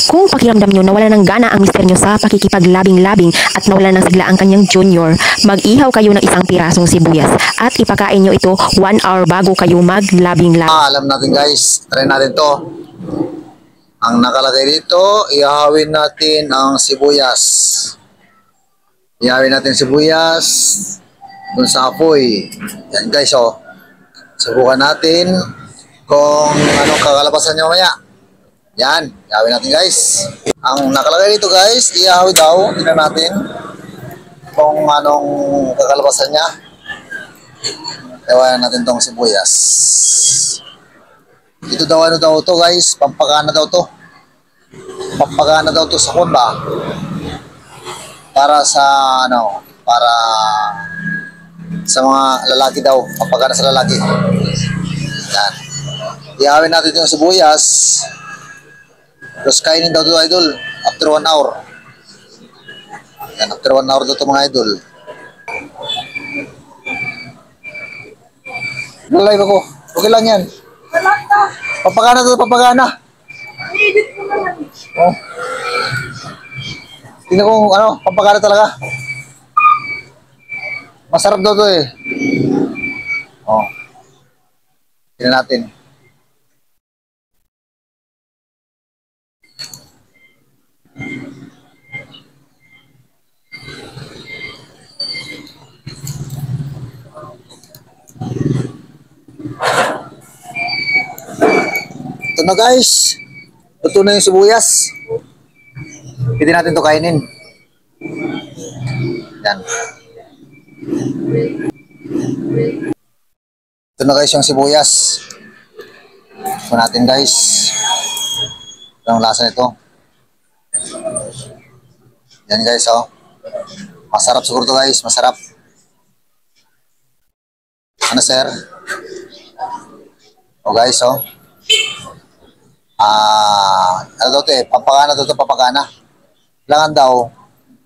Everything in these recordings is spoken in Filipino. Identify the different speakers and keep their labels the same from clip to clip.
Speaker 1: Kung pakiramdam nyo nawala ng gana ang mister nyo sa pakikipaglabing-labing at nawala ng sigla ang kanyang junior, mag-ihaw kayo ng isang pirasong sibuyas at ipakain nyo ito 1 hour bago kayo maglabing-labing.
Speaker 2: Alam natin guys, try natin to. Ang nakalagay dito, ihawin natin ang sibuyas. Ihawin natin sibuyas dun sa apoy. Yan guys, oh. Subukan natin kung anong kakalabasan niya mamaya. Yan, ihawin natin guys. Ang nakalagay dito guys, ihawin daw. Tingnan natin kung anong kakalabasan niya. Ewan natin tong sibuyas. Ito daw ano daw to guys, pampagana daw to. Pampagana daw to sa kumba. Para sa ano, para sa mga lalaki daw, pampagana sa lalaki. Yan. Ihawin natin yung sibuyas. Tapos kainin daw to idol after 1 hour. Yan, after 1 hour daw to mga idol. Nalive ako. Okay lang yan. Papagana to, papagana. Oh. Tingnan ko ano, papagana talaga. Masarap daw to eh. Oh. Tingnan natin. Ito na guys. Ito na yung sibuyas. Pwede natin to kainin. Yan. Ito na guys yung sibuyas. Ito natin guys. Ito ang lasa nito. Yan guys, oh. Masarap siguro to guys, masarap. Ano sir? Oh guys, oh. Ano daw to eh, papagana daw to, papagana. Kailangan daw,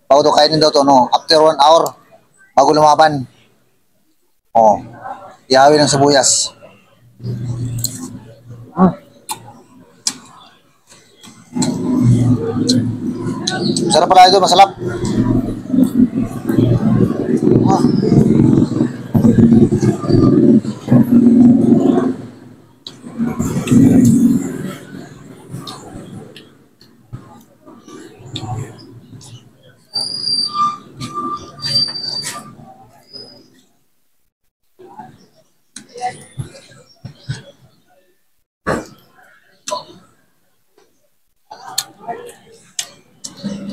Speaker 2: bago to kainin daw to, no? After 1 hour, bago lumaban. Oh, ihawin ng sibuyas. Sarap pala ito, masarap.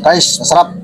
Speaker 2: Guys, masarap.